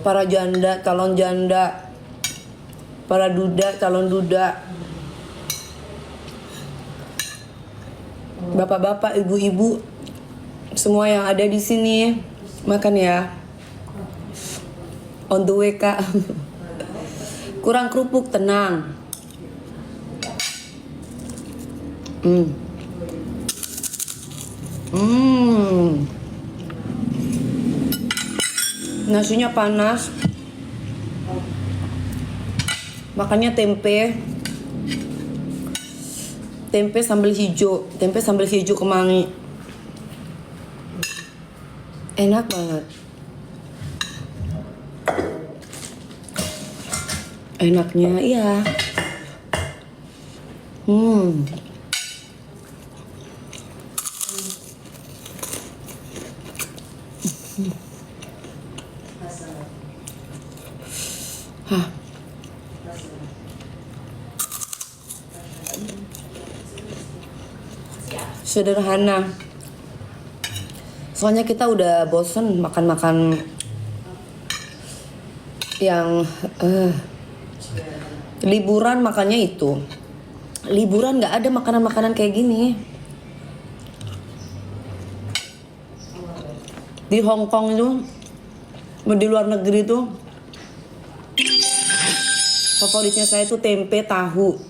para janda, calon janda, para duda, calon duda, bapak-bapak, ibu-ibu, semua yang ada di sini makan ya. On the way Kak. Kurang kerupuk, tenang. Nasinya panas. Makannya tempe. Tempe sambal hijau. Tempe sambal hijau kemangi. Enak banget. Enaknya iya. Hah. Sederhana. Soalnya kita udah bosen makan-makan yang liburan makannya itu. Liburan nggak ada makanan-makanan kayak gini. Di Hong Kong itu, di luar negeri itu, favoritnya saya itu tempe tahu.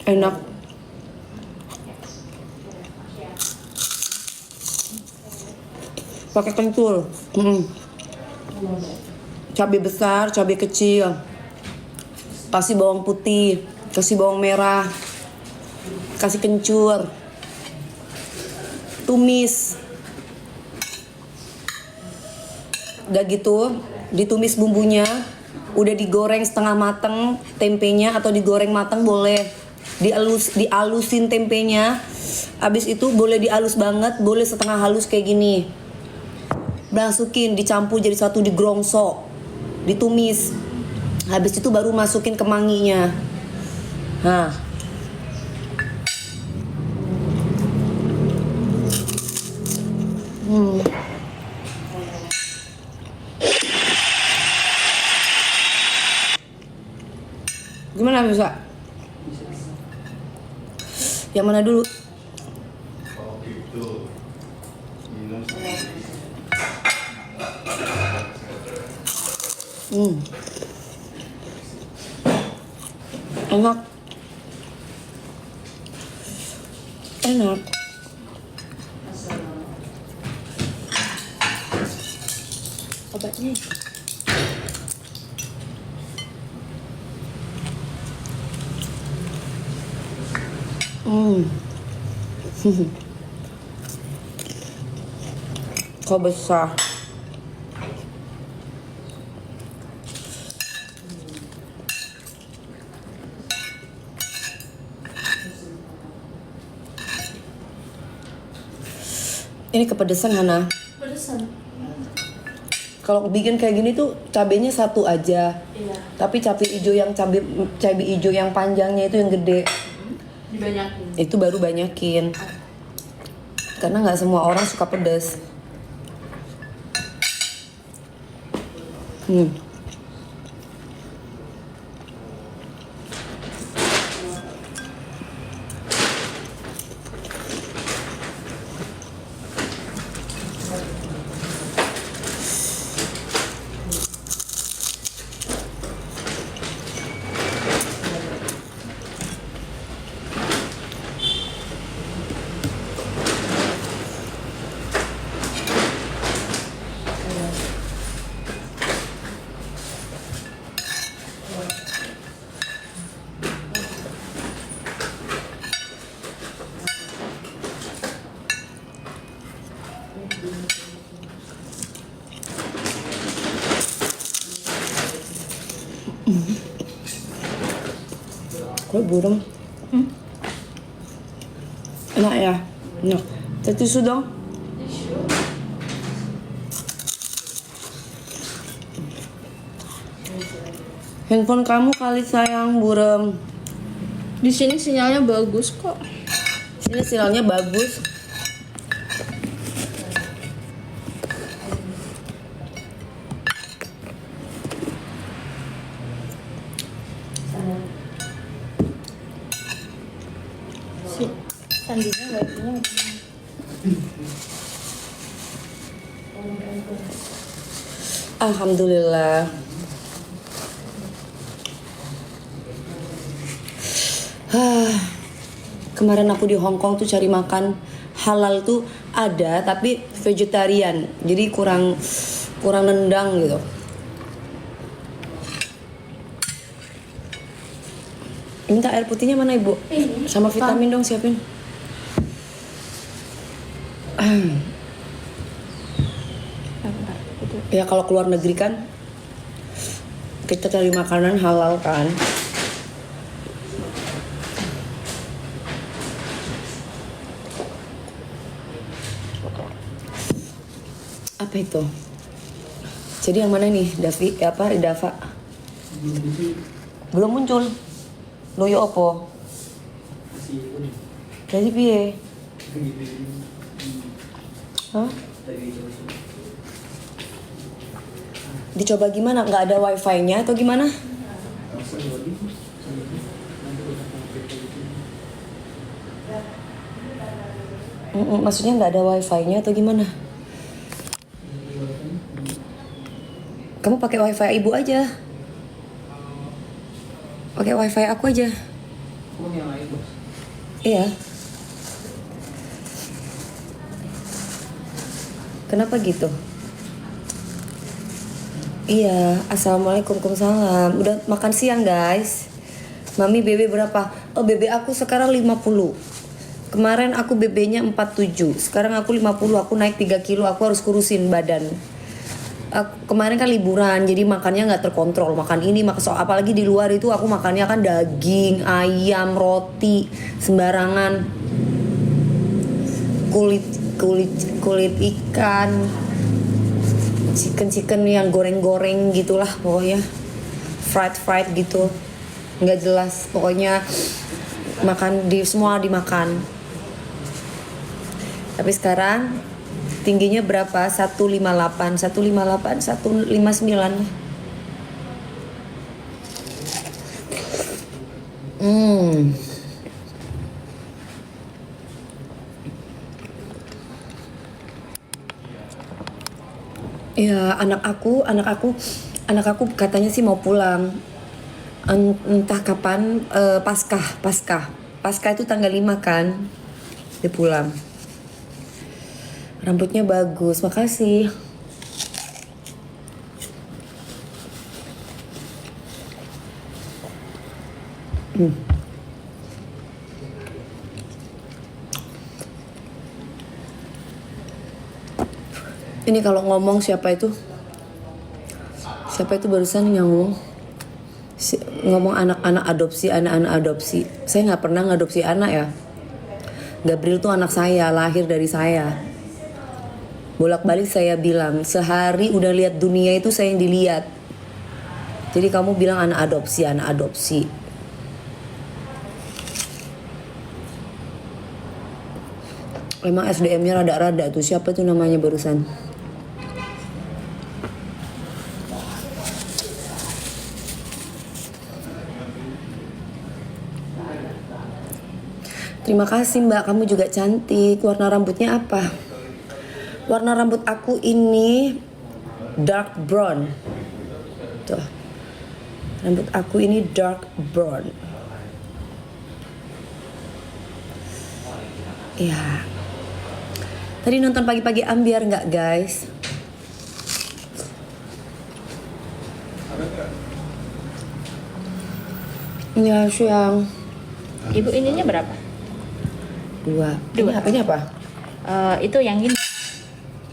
Enak. Pakai kencur. Cabai besar, cabai kecil. Kasih bawang putih, kasih bawang merah. Kasih kencur. Tumis. Udah gitu, ditumis bumbunya. Udah digoreng setengah mateng tempenya, atau digoreng mateng boleh. Dialusin tempenya. Abis itu boleh dialus banget, boleh setengah halus kayak gini. Masukin, dicampur jadi satu, digrongsok, ditumis. Habis itu baru masukin kemanginya. Nah, gimana bisa? Yang mana dulu? Enak. Enak. Obatnya. Kok besar. Ini kepedesan Hana. Pedesan. Kalau bikin kayak gini tuh cabenya satu aja. Iya. Tapi cabai hijau yang panjangnya itu yang gede. Dibanyakin. Itu baru banyakin. Karena nggak semua orang suka pedas. Kue burung. Enak ya? Enak. Tisu dong. Handphone kamu kali sayang, burem. Di sini sinyalnya bagus kok. Sini sinyalnya bagus. Si Sandinya nggak punya. Alhamdulillah. Kemarin aku di Hong Kong tuh cari makan halal tuh ada tapi vegetarian. Jadi kurang nendang gitu. Minta air putihnya mana Ibu? Sama vitamin dong siapin. Ya kalau keluar negeri kan kita cari makanan halal kan. Apa itu? Jadi yang mana nih? Dava? Belum muncul. Loyo opo? Jadi piye? Hah? Dicoba gimana? Nggak ada wifi-nya atau gimana? Maksudnya nggak ada wifi-nya atau gimana? Kamu pakai wifi ibu aja. Pakai wifi aku aja. Iya. Kenapa gitu? Iya, assalamualaikum, waalaikumsalam. Udah makan siang guys. Mami BB berapa? Oh BB aku sekarang 50. Kemarin aku BB-nya 47. Sekarang aku 50, aku naik 3 kilo. Aku harus kurusin badan. Kemarin kan liburan, jadi makannya nggak terkontrol. Makan ini, apalagi di luar itu aku makannya kan daging, ayam, roti, sembarangan. Kulit ikan, chicken yang goreng gitulah pokoknya, fried gitu, nggak jelas pokoknya. Semua dimakan. Tapi sekarang tingginya berapa? 158, 159. Ya anak aku katanya sih mau pulang. Entah kapan. Paskah itu tanggal 5 kan. Dia pulang. Rambutnya bagus, makasih. Ini kalau ngomong siapa itu barusan yang ngomong anak-anak adopsi. Saya nggak pernah ngadopsi anak ya. Gabriel tuh anak saya, lahir dari saya. Bolak-balik saya bilang, sehari udah lihat dunia itu saya yang dilihat. Jadi kamu bilang anak adopsi. Emang SDM-nya rada-rada tuh. Siapa tuh namanya barusan? Terima kasih Mbak, kamu juga cantik. Warna rambutnya apa? Warna rambut aku ini dark brown. Tuh. Rambut aku ini dark brown. Ya. Tadi nonton pagi-pagi Ambiar nggak guys? Ya siang. Ibu ininya berapa? 2. Ini HP-nya apa? Itu yang ini.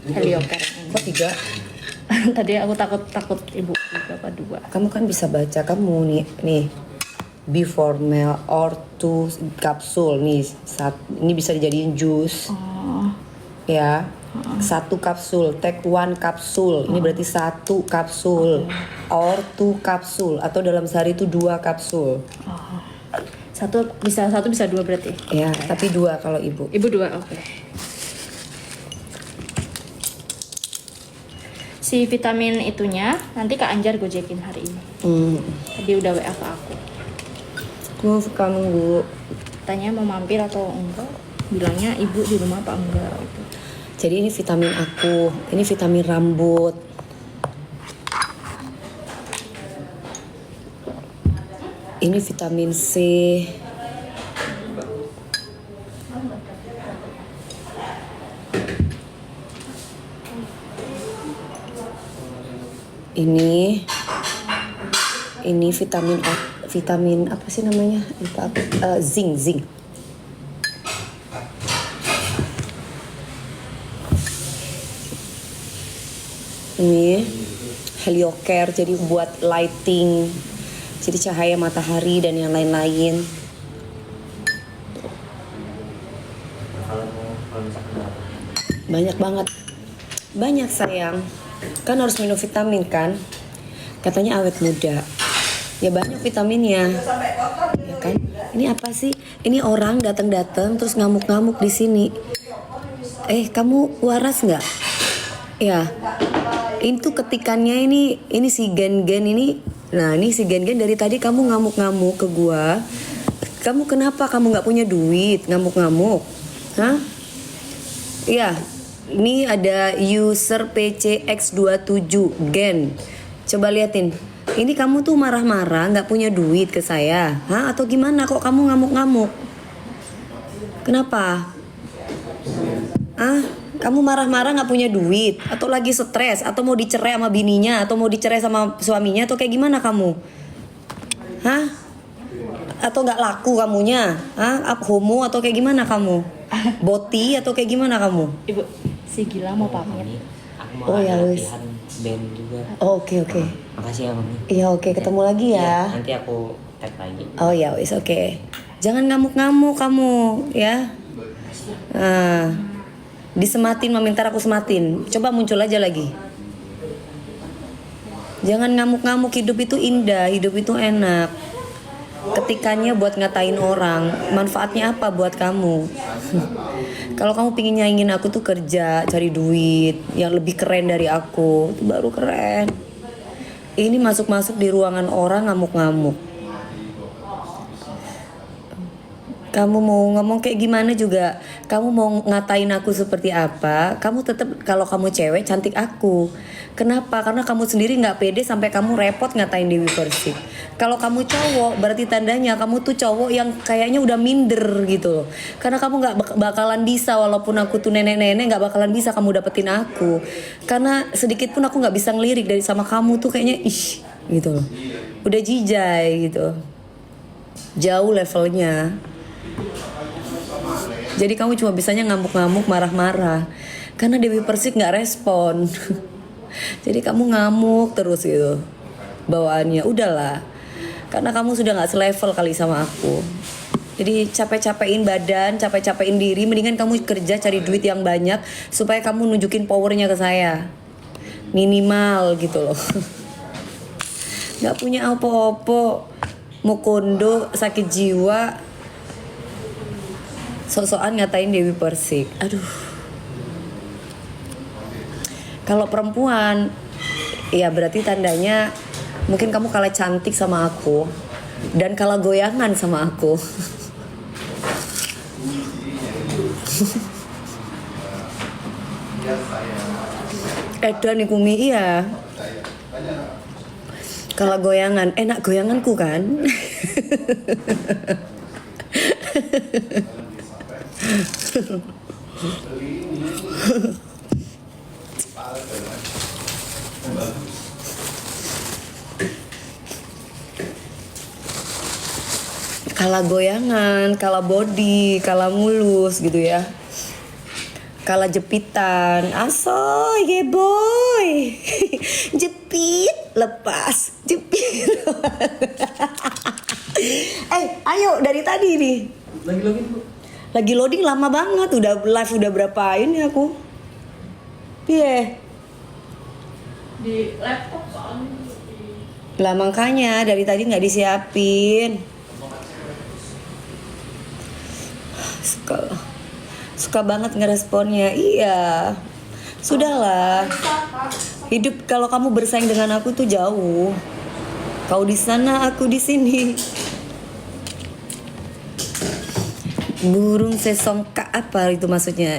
Helioker. Kok 3? Tadi aku takut ibu berapa 2. Kamu kan bisa baca, kamu nih before meal or 2 kapsul nih. Ini bisa dijadiin jus. Ya. 1 kapsul, take 1 kapsul. Ini berarti 1 kapsul or 2 kapsul, atau dalam sehari itu 2 kapsul. Satu bisa 2 berarti. Ya, tapi 2 kalau ibu. Ibu 2, oke. Si vitamin itunya nanti Kak Anjar gojekin hari ini. Tadi udah WA ke aku. Aku suka nunggu. tanya mau mampir atau enggak, bilangnya ibu di rumah apa enggak gitu. Jadi ini vitamin aku, ini vitamin rambut. Ini vitamin C. Ini vitamin apa sih namanya? Lupa aku. Zinc. Ini Heliocare, jadi buat lighting, jadi cahaya matahari dan yang lain-lain. Banyak banget, banyak sayang. Kan harus minum vitamin kan? Katanya awet muda. Ya banyak vitaminnya. Ya kan? Ini apa sih? Ini orang datang terus ngamuk-ngamuk di sini. Kamu waras nggak? Ya. Itu ketikannya ini si Gen-Gen ini. Nah, ini si Gen-Gen dari tadi kamu ngamuk-ngamuk ke gua. Kamu kenapa kamu nggak punya duit ngamuk-ngamuk? Hah? Iya. Ini ada user PCX27 Gen. Coba liatin. Ini kamu tuh marah-marah nggak punya duit ke saya. Hah? Atau gimana kok kamu ngamuk-ngamuk? Kenapa? Kamu marah-marah nggak punya duit? Atau lagi stres? Atau mau dicerai sama bininya? Atau mau dicerai sama suaminya? Atau kayak gimana kamu? Hah? Atau nggak laku kamunya? Hah? Homo atau kayak gimana kamu? Boti atau kayak gimana kamu? Ibu, si Gila mau pamit. Aku mau Oh, ya, ada wis. latihan band juga. Oh, oke. Makasih ya Mami. Iya, oke, ketemu lagi ya. Nanti aku tag lagi. Oh ya wis, oke. Jangan ngamuk-ngamuk kamu ya. Disematin, ntar aku sematin. Coba muncul aja lagi. Jangan ngamuk-ngamuk, hidup itu indah, hidup itu enak. Ketikannya buat ngatain orang, manfaatnya apa buat kamu? Kalau kamu pingin nyaingin aku tuh kerja, cari duit yang lebih keren dari aku, itu baru keren. Ini masuk-masuk di ruangan orang ngamuk-ngamuk. Kamu mau ngomong kayak gimana juga, kamu mau ngatain aku seperti apa, kamu tetap, kalau kamu cewek cantik aku. Kenapa? Karena kamu sendiri nggak pede sampai kamu repot ngatain Dewi Persik. Kalau kamu cowok, berarti tandanya kamu tuh cowok yang kayaknya udah minder gitu loh. Karena kamu nggak bakalan bisa, walaupun aku tuh nenek-nenek, nggak bakalan bisa kamu dapetin aku. Karena sedikit pun aku nggak bisa ngelirik dari sama kamu tuh kayaknya gitu loh. Udah jijai gitu. Jauh levelnya. Jadi kamu cuma bisanya ngamuk-ngamuk, marah-marah. Karena Dewi Persik nggak respon. Jadi kamu ngamuk terus gitu bawaannya. Udahlah, karena kamu sudah nggak selevel kali sama aku. Jadi capek-capekin badan, capek-capekin diri. Mendingan kamu kerja cari duit yang banyak supaya kamu nunjukin powernya ke saya. Minimal gitu loh. Nggak punya apa-apa, mau kondo, sakit jiwa, sok-sokan ngatain Dewi Persik. Aduh. Kalau perempuan, ya berarti tandanya mungkin kamu kalah cantik sama aku dan kalah goyangan sama aku. Edan nih Kumi, iya. Kalah goyangan, enak goyanganku kan? Kalah goyangan, kalah body, kalah mulus gitu ya. Kalah jepitan. Asoy, yeah boy. Jepit, lepas. Jepit. Ayo dari tadi nih. Lagi login Bu. Lagi loading lama banget. Udah live udah berapa ini aku. Iya. Di laptop soalnya. Lah makanya dari tadi nggak disiapin. Suka banget ngeresponnya. Iya. Sudahlah. Hidup kalau kamu bersaing dengan aku tuh jauh. Kau di sana, aku di sini. Burung sesongka apa itu maksudnya?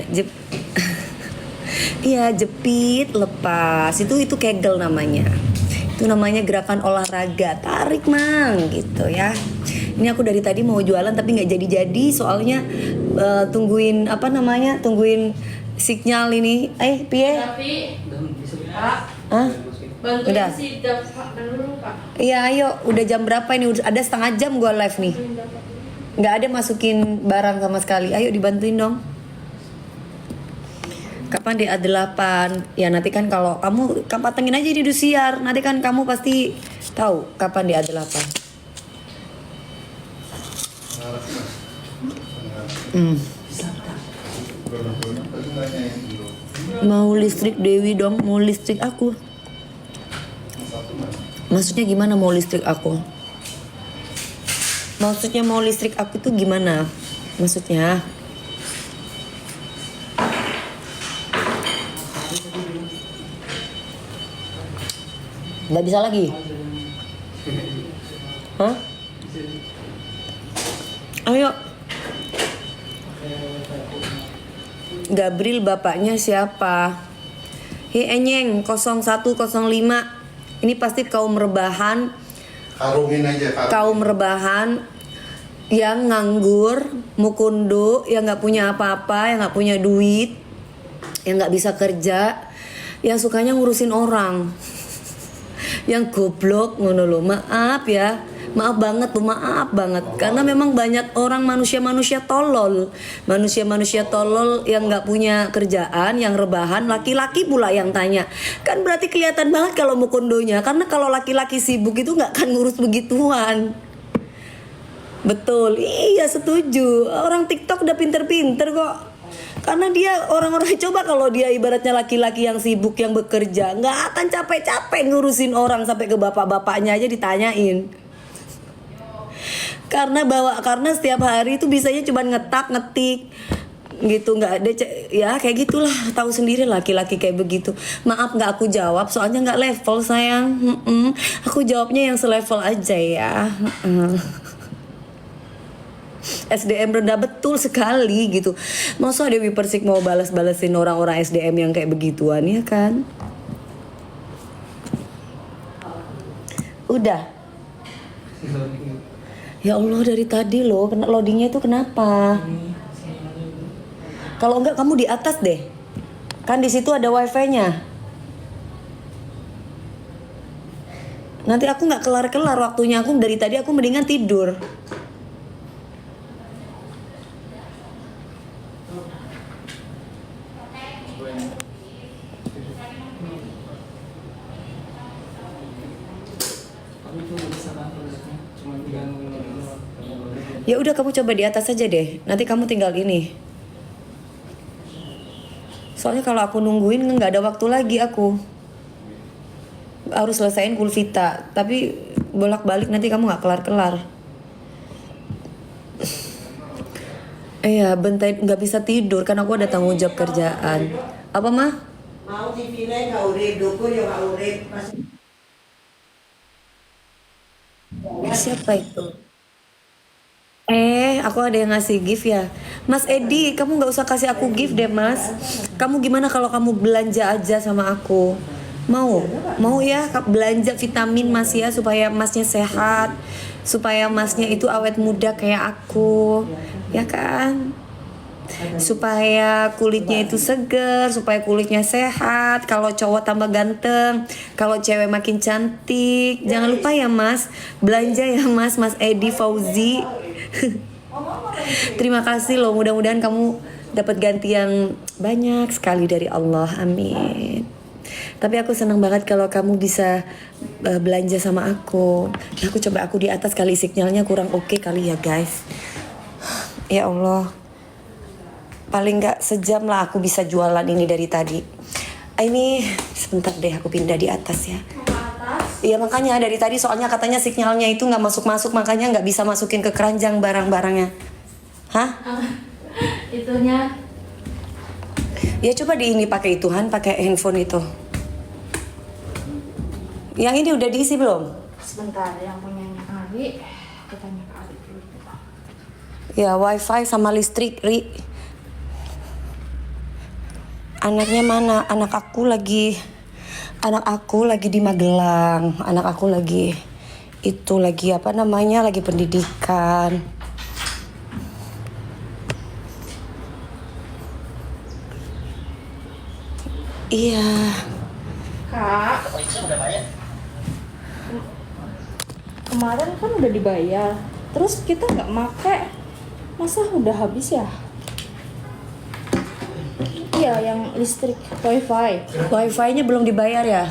Iya, jepit lepas. Itu kegel namanya. Itu namanya gerakan olahraga. Tarik mang gitu ya. Ini aku dari tadi mau jualan tapi nggak jadi-jadi soalnya tungguin apa namanya? Tungguin sinyal ini. Piye? Tapi Pak, Hah? bantuin Udah. si Pak dulu Pak. Iya, ayo. Udah jam berapa ini? Udah ada setengah jam gua live nih. Nggak ada masukin barang sama sekali. Ayo dibantuin dong. Kapan di A8? Ya nanti kan kalau kamu patengin aja di Indosiar. Nanti kan kamu pasti tahu kapan di A8. Mau listrik Dewi dong, mau listrik aku. Maksudnya gimana mau listrik aku? Maksudnya mau listrik aku tuh gimana? Maksudnya? Nggak bisa lagi? Hah? Ayo. Gabriel bapaknya siapa? Enyeng 0105. Ini pasti kaum rebahan. Karungin aja karungin. Kaum rebahan yang nganggur, mukundu, yang nggak punya apa-apa, yang nggak punya duit, yang nggak bisa kerja, yang sukanya ngurusin orang, yang goblok ngono lo. Maaf ya, maaf banget tuh, maaf banget. Karena memang banyak orang manusia-manusia tolol yang nggak punya kerjaan, yang rebahan, laki-laki pula yang tanya. Kan berarti kelihatan banget kalau mukundonya. Karena kalau laki-laki sibuk itu nggak akan ngurus begituan. Betul, iya setuju. Orang TikTok udah pinter-pinter kok. Karena dia orang-orang coba kalau dia ibaratnya laki-laki yang sibuk yang bekerja nggak akan capek-capek ngurusin orang sampai ke bapak-bapaknya aja ditanyain. Karena setiap hari itu bisanya cuma ngetik gitu, nggak ada ya kayak gitulah, tahu sendiri laki-laki kayak begitu. Maaf nggak aku jawab soalnya nggak level sayang. Aku jawabnya yang selevel aja ya. SDM rendah betul sekali gitu. Masa Dewi Persik mau balas-balasin orang-orang SDM yang kayak begituan ya kan? Udah. Ya Allah dari tadi loh, loadingnya itu kenapa? Kalau enggak kamu di atas deh. Kan di situ ada wifi-nya. Nanti aku nggak kelar-kelar waktunya, aku dari tadi aku mendingan tidur. Ya udah kamu coba di atas aja deh. Nanti kamu tinggal ini. Soalnya kalau aku nungguin nggak ada waktu lagi aku. Harus selesaiin Kulvita. Tapi bolak-balik nanti kamu nggak kelar-kelar. Iya, bentar nggak bisa tidur karena aku ada tanggung jawab kerjaan. Apa mah? Mau TV-nya nggak urip, dukun ya nggak urip. Siapa itu? Aku ada yang ngasih gift ya. Mas Edi, kamu gak usah kasih aku gift deh mas. Kamu gimana kalau kamu belanja aja sama aku? Mau? Mau ya belanja vitamin mas ya, supaya masnya sehat, supaya masnya itu awet muda kayak aku, ya kan? Supaya kulitnya itu seger, supaya kulitnya sehat. Kalau cowok tambah ganteng, kalau cewek makin cantik. Jangan lupa ya mas, belanja ya mas Edi Fauzi. Terima kasih loh, mudah-mudahan kamu dapat ganti yang banyak sekali dari Allah, amin. Tapi aku senang banget kalau kamu bisa belanja sama aku. Aku di atas kali sinyalnya kurang oke kali ya guys. Ya Allah, paling nggak sejam lah aku bisa jualan ini dari tadi. Ini sebentar deh aku pindah di atas ya. Iya makanya dari tadi soalnya katanya sinyalnya itu nggak masuk makanya nggak bisa masukin ke keranjang barang-barangnya. Hah? Itunya Ya coba di ini pakai ituhan, pakai handphone itu. Yang ini udah diisi belum? sebentar yang punya Ari, kita tanya ke Ari dulu. Ya wifi sama listrik Ri. Anaknya mana? Anak aku lagi di Magelang. Anak aku lagi apa namanya, lagi pendidikan. Iya. Kak, kemarin kan udah dibayar, terus kita nggak make, masa udah habis ya? Iya, yang listrik wifi. Wifi-nya belum dibayar ya?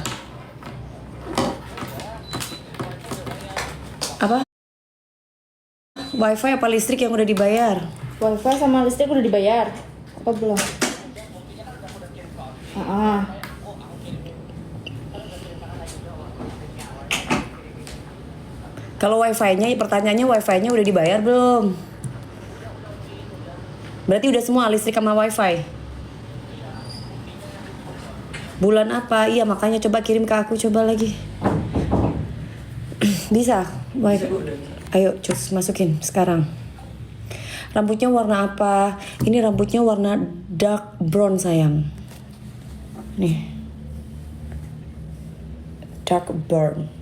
Apa? Wifi apa listrik yang udah dibayar? Wifi sama listrik udah dibayar, apa belum? Kalau wifi-nya, pertanyaannya wifi-nya udah dibayar belum? Berarti udah semua listrik sama wifi? Bulan apa? Iya makanya coba kirim ke aku coba lagi. Bisa? Wifi. Ayo cus masukin sekarang. Rambutnya warna apa? Ini rambutnya warna dark brown sayang. Nih. Dark brown.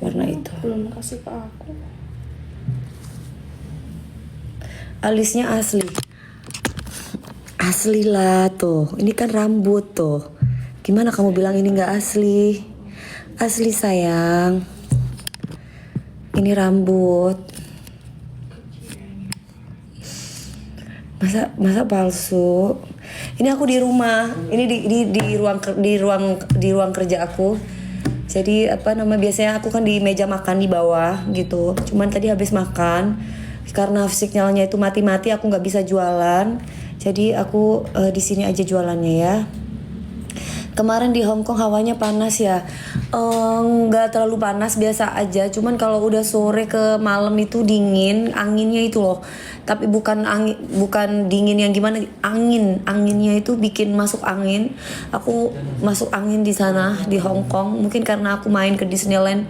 Warna itu. Belum kasih ke aku. Alisnya asli. Asli lah tuh. Ini kan rambut tuh. Gimana kamu bilang ini nggak asli? Asli sayang. Ini rambut. Masa palsu? Ini aku di rumah. Ini di ruang kerja aku. Jadi apa nama, biasanya aku kan di meja makan di bawah gitu. Cuman tadi habis makan karena sinyalnya itu mati-mati, aku nggak bisa jualan. Jadi aku di sini aja jualannya ya. Kemarin di Hong Kong hawanya panas ya. Nggak terlalu panas, biasa aja. Cuman kalau udah sore ke malam itu dingin, anginnya itu loh. Tapi bukan dingin yang gimana, anginnya itu bikin masuk angin. Aku masuk angin di sana di Hong Kong. Mungkin karena aku main ke Disneyland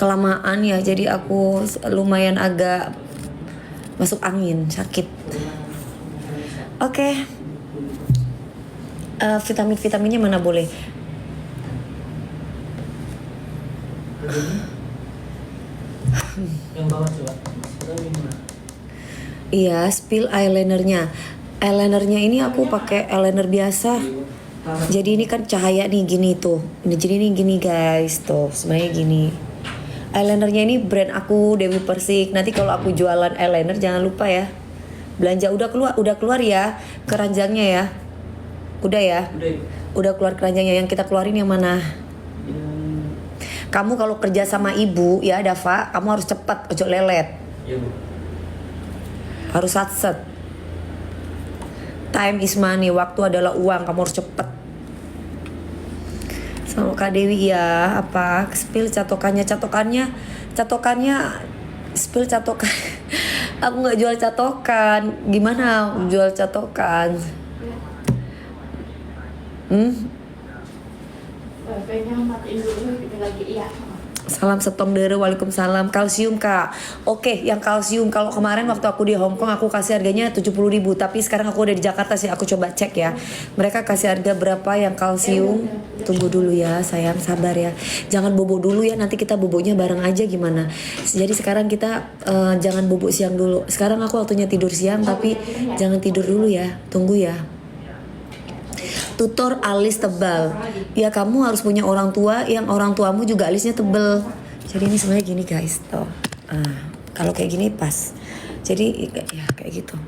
kelamaan ya, jadi aku lumayan agak masuk angin, sakit. Oke. Vitaminnya mana boleh? Yang bawah coba. Iya, spill eyelinernya. Eyelinernya ini aku pakai eyeliner biasa. Jadi ini kan cahaya nih gini tuh. Jadi ini gini guys tuh, sebenarnya gini. Eyelinernya ini brand aku Dewi Persik. Nanti kalau aku jualan eyeliner jangan lupa ya. Belanja udah keluar ya keranjangnya ya. Udah ya? Udah keluar keranjangnya. Yang kita keluarin yang mana? Kamu kalau kerja sama ibu ya Dava, kamu harus cepat, ojo lelet. Iya Bu. Harus satset. Time is money, waktu adalah uang, kamu harus cepet. Sama Kak Dewi ya, apa? Spill catokannya, spill catokan. Aku nggak jual catokan. Gimana jual catokan? Wifi-nya matiin dulu, kita lagi iya. Salam setong dere, waalaikumsalam. Kalsium kak. Oke, yang kalsium. Kalau kemarin waktu aku di Hong Kong aku kasih harganya 70.000, tapi sekarang aku udah di Jakarta sih, aku coba cek ya. Mereka kasih harga berapa yang kalsium? Tunggu dulu ya, sayang, sabar ya. Jangan bobo dulu ya, nanti kita bobonya bareng aja gimana. Jadi sekarang kita jangan bobo siang dulu. Sekarang aku waktunya tidur siang, tapi jangan tidur dulu ya. Tunggu ya. Tutor alis tebal. Ya kamu harus punya orang tua yang orang tuamu juga alisnya tebal. Jadi ini sebenarnya gini guys, tuh. Kalau kayak gini pas. Jadi ya kayak gitu.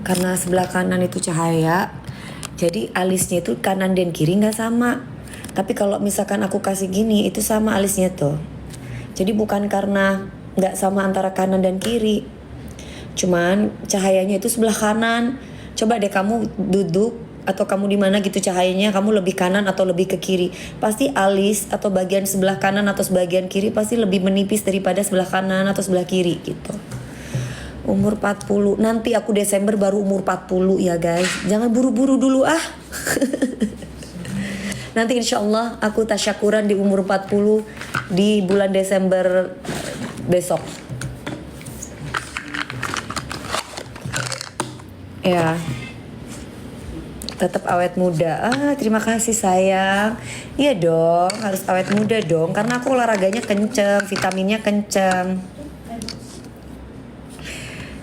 Karena sebelah kanan itu cahaya, jadi alisnya itu kanan dan kiri nggak sama. Tapi kalau misalkan aku kasih gini, itu sama alisnya tuh. Jadi bukan karena nggak sama antara kanan dan kiri. Cuman cahayanya itu sebelah kanan. Coba deh kamu duduk atau kamu di mana gitu cahayanya, kamu lebih kanan atau lebih ke kiri. Pasti alis atau bagian sebelah kanan atau sebagian kiri pasti lebih menipis daripada sebelah kanan atau sebelah kiri gitu. Umur 40. Nanti aku Desember baru umur 40 ya guys. Jangan buru-buru dulu ah. Nanti insya Allah aku tasyakuran di umur 40 di bulan Desember besok. Ya. Tetap awet muda. Terima kasih sayang. Iya dong, harus awet muda dong. Karena aku olahraganya kenceng, vitaminnya kenceng.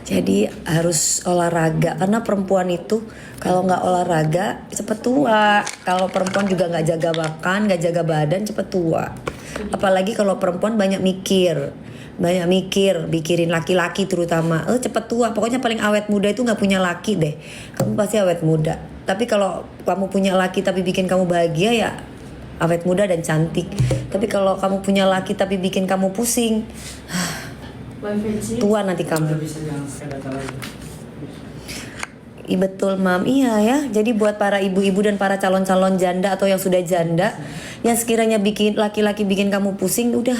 Jadi harus olahraga. Karena perempuan itu kalau nggak olahraga cepet tua. Kalau perempuan juga nggak jaga makan, nggak jaga badan cepet tua. Apalagi kalau perempuan banyak mikir. Mikirin laki-laki terutama. Cepet tua. Pokoknya paling awet muda itu nggak punya laki deh. Kamu pasti awet muda. Tapi kalau kamu punya laki tapi bikin kamu bahagia ya awet muda dan cantik. Tapi kalau kamu punya laki tapi bikin kamu pusing, tua nanti kamu. Iya betul mam, iya ya. Jadi buat para ibu-ibu dan para calon-calon janda atau yang sudah janda, yang sekiranya bikin laki-laki bikin kamu pusing, udah.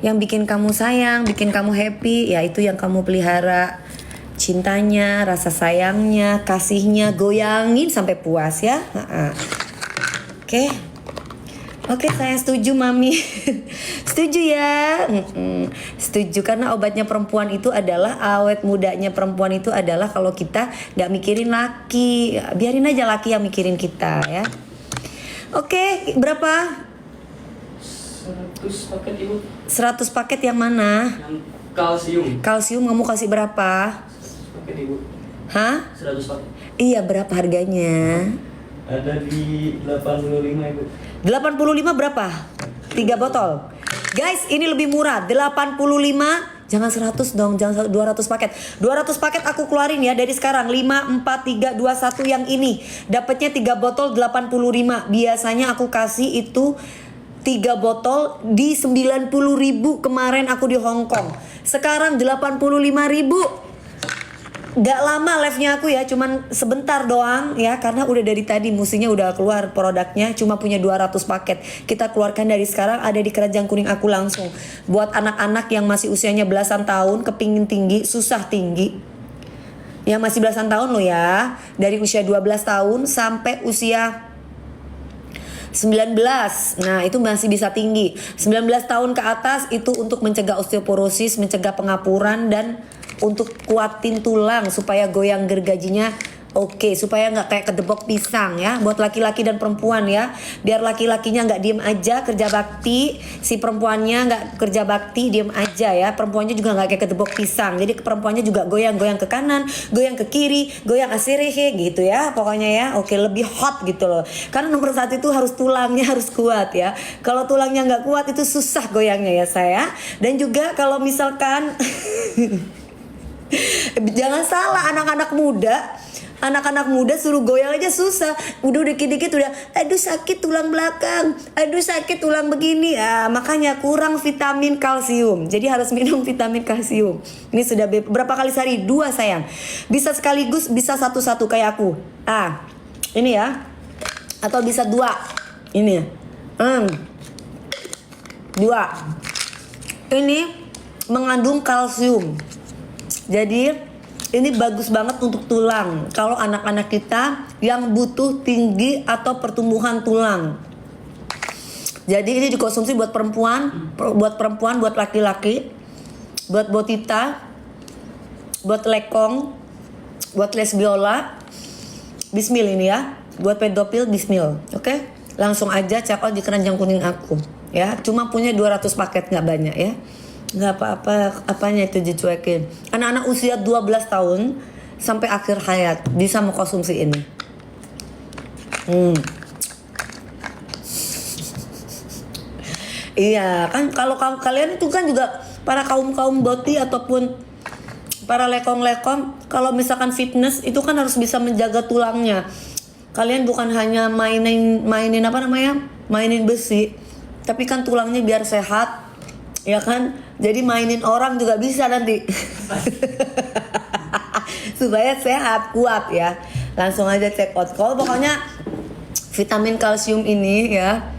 Yang bikin kamu sayang, bikin kamu happy, ya itu yang kamu pelihara. Cintanya, rasa sayangnya, kasihnya, goyangin sampai puas ya. Oke, saya setuju mami. Setuju ya. Setuju karena obatnya perempuan itu adalah awet mudanya perempuan itu adalah kalau kita nggak mikirin laki, biarin aja laki yang mikirin kita ya. Oke, berapa? 100 paket ibu. 100 paket yang mana? Yang kalsium. Kalsium kamu kasih berapa? Paket ibu. Hah? 100 paket. Iya, berapa harganya? Ada di 85 ibu. 85 berapa? 3 botol. Guys, ini lebih murah. 85, jangan 100 dong, jangan 200 paket. 200 paket aku keluarin ya dari sekarang. 5 4 3 2 1 yang ini. Dapatnya 3 botol 85. Biasanya aku kasih itu 3 botol di 90.000 kemarin aku di Hong Kong. Sekarang 85.000. Gak lama live-nya aku ya, cuman sebentar doang ya, karena udah dari tadi musiknya udah keluar produknya, cuma punya 200 paket. Kita keluarkan dari sekarang, ada di Keranjang Kuning aku langsung. Buat anak-anak yang masih usianya belasan tahun, kepingin tinggi, susah tinggi. Yang masih belasan tahun loh ya, dari usia 12 tahun sampai usia 19. Nah, itu masih bisa tinggi. 19 tahun ke atas itu untuk mencegah osteoporosis, mencegah pengapuran dan untuk kuatin tulang supaya goyang gergajinya oke, supaya nggak kayak kedebok pisang ya. Buat laki-laki dan perempuan ya, biar laki-lakinya nggak diem aja kerja bakti, si perempuannya nggak kerja bakti diem aja ya. Perempuannya juga nggak kayak kedebok pisang. Jadi perempuannya juga goyang-goyang ke kanan, goyang ke kiri, goyang asirehe gitu ya. Pokoknya ya, oke, lebih hot gitu loh. Karena nomor 1 itu harus tulangnya harus kuat ya. Kalau tulangnya nggak kuat itu susah goyangnya ya saya. Dan juga kalau misalkan jangan salah, anak-anak muda suruh goyang aja susah. Udah dikit-dikit udah aduh sakit tulang belakang, aduh sakit tulang begini. Makanya kurang vitamin kalsium. Jadi harus minum vitamin kalsium. Ini sudah berapa kali sehari? 2 sayang. Bisa sekaligus, bisa satu-satu kayak aku. Ini ya. Atau bisa 2. Ini. 2. Ini mengandung kalsium. Jadi ini bagus banget untuk tulang. Kalau anak-anak kita yang butuh tinggi atau pertumbuhan tulang. Jadi ini dikonsumsi buat perempuan, buat laki-laki, buat botita, buat lekong, buat lesbiola. Bismil ini ya. Buat pedofil bismil. Oke? Langsung aja check out di Keranjang Kuning aku. Ya, cuma punya 200 paket, nggak banyak ya. Nggak apa-apa, apanya itu dicuekin. Anak-anak usia 12 tahun sampai akhir hayat bisa mengkonsumsi ini. Iya kan, kalau kalian itu kan juga para kaum boti ataupun para lekong-lekong, kalau misalkan fitness itu kan harus bisa menjaga tulangnya. Kalian bukan hanya mainin besi, tapi kan tulangnya biar sehat. Ya kan, jadi mainin orang juga bisa nanti. Supaya sehat, kuat ya. Langsung aja check out. Kalau pokoknya vitamin kalsium ini ya,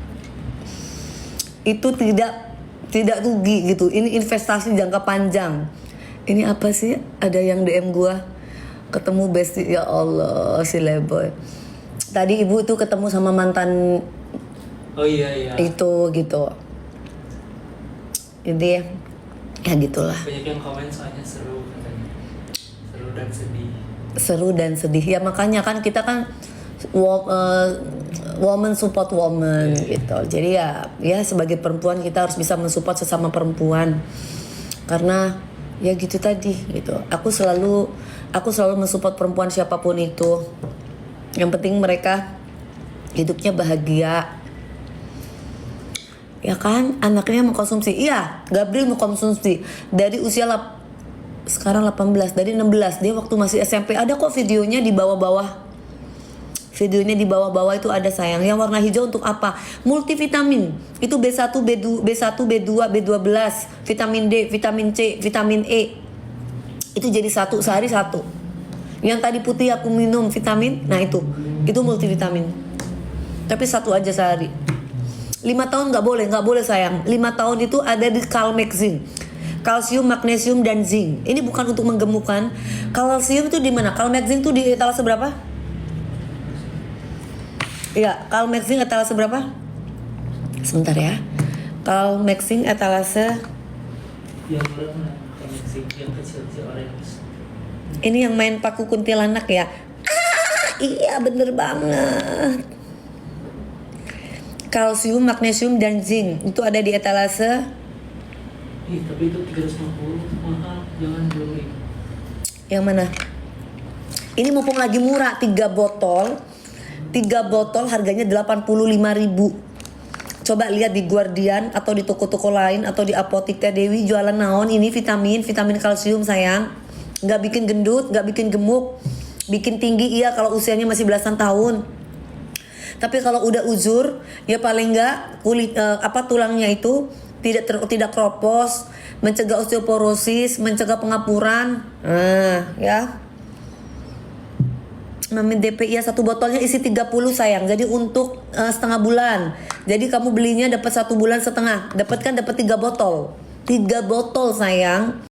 itu tidak rugi gitu. Ini investasi jangka panjang. Ini apa sih? Ada yang DM gua, ketemu bestie, ya Allah si Leboy. Tadi ibu tuh ketemu sama mantan. Oh iya. Itu gitu. Jadi ya gitulah. Banyak yang komen soalnya seru katanya. Seru dan sedih. seru dan sedih ya, makanya kan kita kan woman support woman gitu. Jadi ya sebagai perempuan kita harus bisa mensupport sesama perempuan, karena ya gitu tadi gitu. Aku selalu mensupport perempuan siapapun itu. Yang penting mereka hidupnya bahagia. Ya kan, anaknya mau konsumsi. Iya, Gabriel mau konsumsi dari usia sekarang 18, dari 16. Dia waktu masih SMP ada kok videonya di bawah-bawah. Videonya di bawah-bawah itu ada sayang. Yang warna hijau untuk apa? Multivitamin. Itu B1, B2, B2, B12, vitamin D, vitamin C, vitamin E. Itu jadi satu, sehari satu. Yang tadi putih aku minum vitamin, nah itu multivitamin. Tapi satu aja sehari. 5 tahun nggak boleh sayang. 5 tahun itu ada di Calmexin. Kalsium, magnesium, dan zinc. Ini bukan untuk menggemukkan. Kalsium itu di mana? Calmexin itu di etalase berapa? Iya, Calmexin etalase berapa? Sebentar ya. Calmexin etalase. Yang mana? Yang kecil-kecil orange. Ini yang main paku kuntilanak ya. Iya bener banget. Kalsium, magnesium, dan zinc itu ada di etalase. Tapi itu 350 mahal, jangan beli. Yang mana? Ini mumpung lagi murah, 3 botol harganya 85.000. Coba lihat di Guardian atau di toko-toko lain atau di apotik Teh Dewi jualan naon. Ini vitamin kalsium sayang. Nggak bikin gendut, nggak bikin gemuk, bikin tinggi iya kalau usianya masih belasan tahun. Tapi kalau udah uzur, ya paling nggak kulit tulangnya itu tidak keropos, mencegah osteoporosis, mencegah pengapuran. Ya. Mamin DPI 1 botolnya isi 30 sayang. Jadi untuk setengah bulan. Jadi kamu belinya dapat 1 bulan setengah. Dapat 3 botol. 3 botol sayang.